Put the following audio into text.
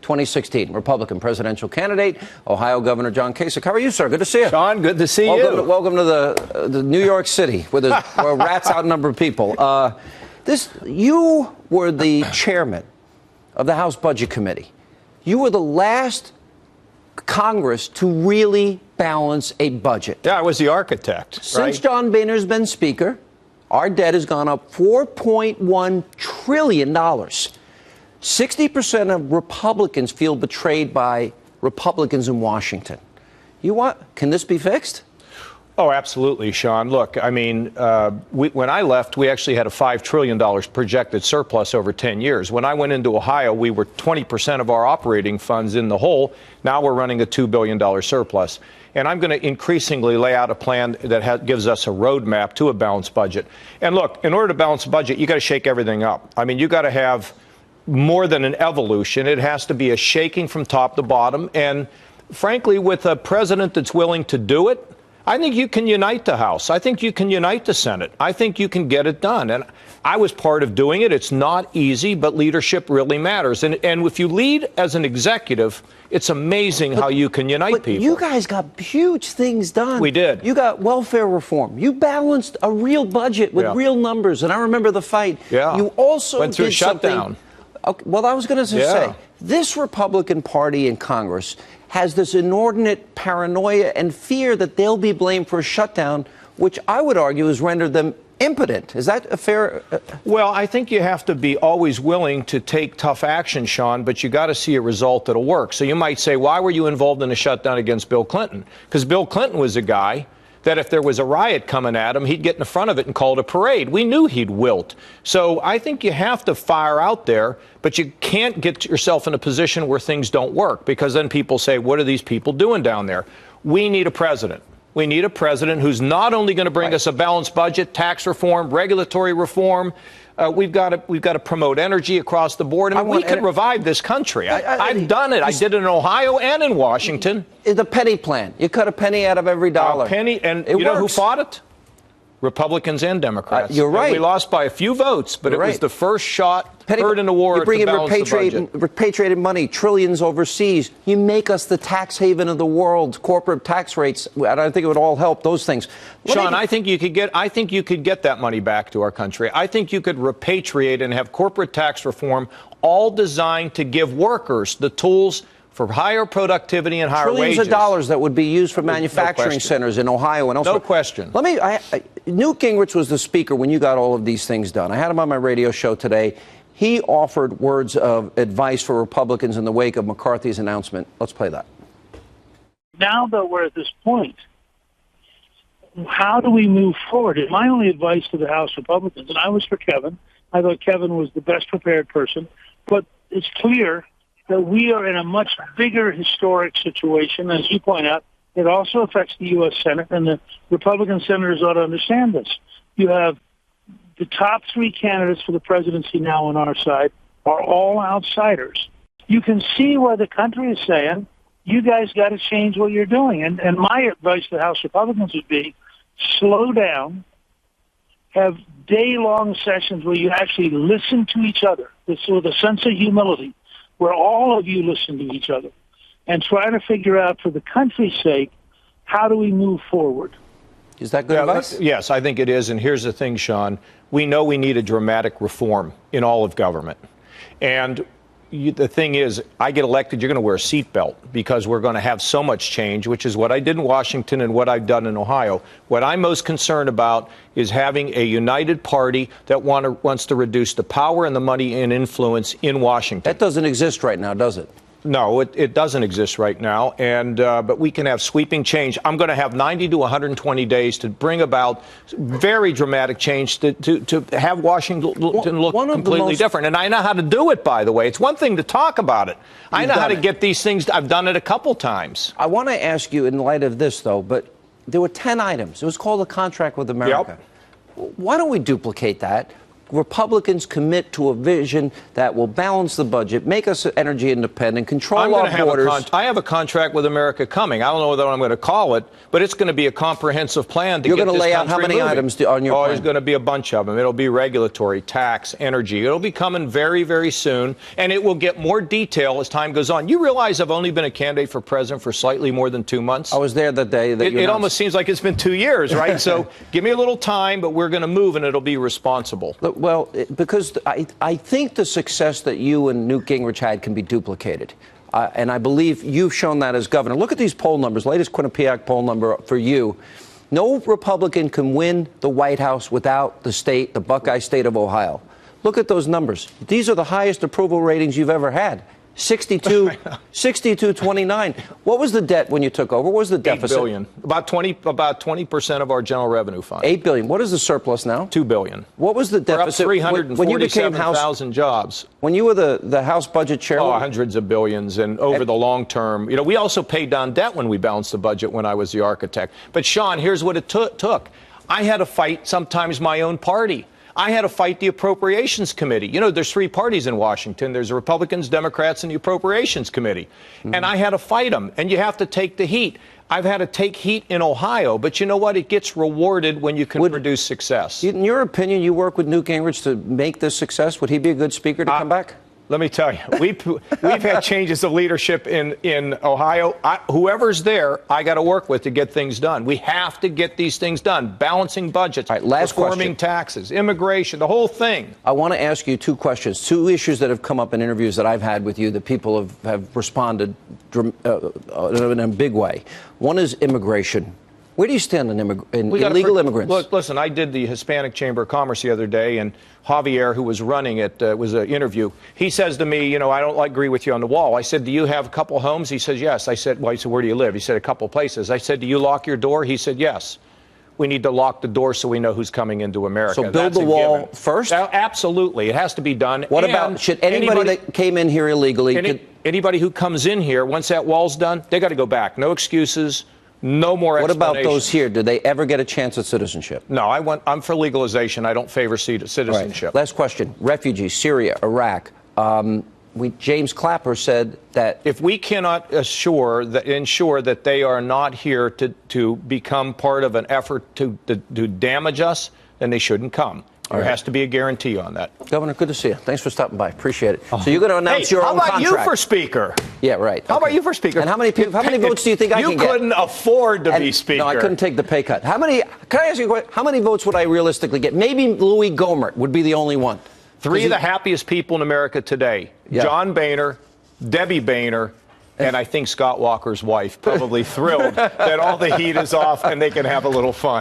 2016 Republican presidential candidate, Ohio Governor John Kasich. How are you, sir? Good to see you. Sean, good to see you. Welcome to the New York City, where rats outnumber people. You were the chairman of the House Budget Committee. You were the last Congress to really balance a budget. Yeah, I was the architect. Since John Boehner's been Speaker, our debt has gone up $4.1 trillion. 60% of Republicans feel betrayed by Republicans in Washington. Can this be fixed? Oh, absolutely, Sean. Look, I mean, when I left, we actually had a $5 trillion projected surplus over 10 years. When I went into Ohio, we were 20% of our operating funds in the hole. Now we're running a $2 billion surplus. And I'm going to increasingly lay out a plan that gives us a roadmap to a balanced budget. And look, in order to balance a budget, you got to shake everything up. I mean, you got to have more than an evolution. It has to be a shaking from top to bottom. And frankly, with a president that's willing to do it, I think you can unite the House. I think you can unite the Senate. I think you can get it done. And I was part of doing it. It's not easy, but leadership really matters. And if you lead as an executive, it's amazing how you can unite people. You guys got huge things done. We did. You got welfare reform. You balanced a real budget with real numbers. And I remember the fight. Yeah. You also went through did a shutdown. Okay, well, I was going to say, this Republican Party in Congress has this inordinate paranoia and fear that they'll be blamed for a shutdown, which I would argue has rendered them impotent. Is that a fair? Well, I think you have to be always willing to take tough action, Sean, but you got to see a result that'll work. So you might say, why were you involved in a shutdown against Bill Clinton? Because Bill Clinton was a guy that if there was a riot coming at him, he'd get in the front of it and call it a parade. We knew he'd wilt. So I think you have to fire out there, but you can't get yourself in a position where things don't work, because then people say, what are these people doing down there? We need a president. We need a president who's not only going to bring us a balanced budget, tax reform, regulatory reform. We've got to promote energy across the board. I mean, we can revive this country. I've done it. I did it in Ohio and in Washington. The penny plan. You cut a penny out of every dollar. A penny, and you know who fought it? Republicans and Democrats. You're right. And we lost by a few votes, but it was the first shot heard in the war. You bring in repatriated money, trillions overseas. You make us the tax haven of the world. Corporate tax rates. I don't think it would all help those things. Sean, I think you could get that money back to our country. I think you could repatriate and have corporate tax reform, all designed to give workers the tools for higher productivity and higher wages. Trillions of dollars that would be used for manufacturing centers in Ohio and elsewhere. No question. Newt Gingrich was the speaker when you got all of these things done. I had him on my radio show today. He offered words of advice for Republicans in the wake of McCarthy's announcement. Let's play that. Now that we're at this point, how do we move forward? And my only advice to the House Republicans, and I was for Kevin. I thought Kevin was the best prepared person. But it's clear that we are in a much bigger historic situation. As you point out, it also affects the U.S. Senate, and the Republican senators ought to understand this. You have the top three candidates for the presidency now on our side are all outsiders. You can see why the country is saying, you guys got to change what you're doing. And my advice to the House Republicans would be, slow down, have day-long sessions where you actually listen to each other with a sense of humility, where all of you listen to each other and try to figure out, for the country's sake, how do we move forward? Is that good advice? Yes, I think it is. And here's the thing, Sean. We know we need a dramatic reform in all of government. And the thing is, I get elected, you're going to wear a seatbelt, because we're going to have so much change, which is what I did in Washington and what I've done in Ohio. What I'm most concerned about is having a united party that wants to reduce the power and the money and influence in Washington. That doesn't exist right now, does it? No, it doesn't exist right now, but we can have sweeping change. I'm going to have 90 to 120 days to bring about very dramatic change to have Washington look completely different. And I know how to do it, by the way. It's one thing to talk about it. I know how to get these things. I've done it a couple times. I want to ask you, in light of this, though, but there were 10 items. It was called a contract with America. Yep. Why don't we duplicate that? Republicans commit to a vision that will balance the budget, make us energy independent, control I'm our going to borders. I have a contract with America coming. I don't know what I'm going to call it, but it's going to be a comprehensive plan to You're get going to this lay out how country many moving. items on your plan? There's going to be a bunch of them. It'll be regulatory, tax, energy. It'll be coming very, very soon, and it will get more detail as time goes on. You realize I've only been a candidate for president for slightly more than 2 months? I was there the day that it almost seems like it's been 2 years, right? So give me a little time, but we're going to move, and it'll be responsible. Well, because I think the success that you and Newt Gingrich had can be duplicated. And I believe you've shown that as governor. Look at these poll numbers. Latest Quinnipiac poll number for you. No Republican can win the White House without the Buckeye state of Ohio. Look at those numbers. These are the highest approval ratings you've ever had. 62-29. What was the debt when you took over? What was the deficit? $8 billion. About 20% of our general revenue fund. $8 billion. What is the surplus now? $2 billion. What was the deficit? We're up 347,000 jobs. When you were the House budget chair? Oh, hundreds of billions, and over the long term. You know, we also paid down debt when we balanced the budget when I was the architect. But, Sean, here's what it took. I had to fight sometimes my own party. I had to fight the Appropriations Committee. You know, there's three parties in Washington. There's the Republicans, Democrats, and the Appropriations Committee. Mm-hmm. And I had to fight them. And you have to take the heat. I've had to take heat in Ohio. But you know what? It gets rewarded when you can produce success. In your opinion, you work with Newt Gingrich to make this success. Would he be a good speaker to come back? Let me tell you, we've had changes of leadership in Ohio. Whoever's there, I got to work with to get things done. We have to get these things done. Balancing budgets, reforming taxes, immigration, the whole thing. I want to ask you two questions, two issues that have come up in interviews that I've had with you that people have responded in a big way. One is immigration. Where do you stand on illegal immigrants? Look, listen, I did the Hispanic Chamber of Commerce the other day, and Javier, who was running it, was an interview. He says to me, you know, I don't agree with you on the wall. I said, do you have a couple homes? He says, yes. I said, well, he said, where do you live? He said, a couple places. I said, do you lock your door? He said, yes. We need to lock the door so we know who's coming into America. So build the wall first? Absolutely. It has to be done. What about, should anybody that came in here illegally? Anybody who comes in here, once that wall's done, they got to go back. No excuses. No more explanations. What about those here? Do they ever get a chance at citizenship? No, I'm for legalization. I don't favor citizenship. Right. Last question. Refugees, Syria, Iraq. James Clapper said that if we cannot ensure that they are not here to become part of an effort to damage us, then they shouldn't come. There has to be a guarantee on that. Governor, good to see you. Thanks for stopping by. Appreciate it. So you're going to announce your own contract. How about you for speaker? Yeah, right. How about you for speaker? And how many votes do you think I can get? You couldn't afford to be speaker. No, I couldn't take the pay cut. Can I ask you a question? How many votes would I realistically get? Maybe Louis Gohmert would be the only one. Three of the happiest people in America today. Yeah. John Boehner, Debbie Boehner, and I think Scott Walker's wife, probably thrilled that all the heat is off and they can have a little fun.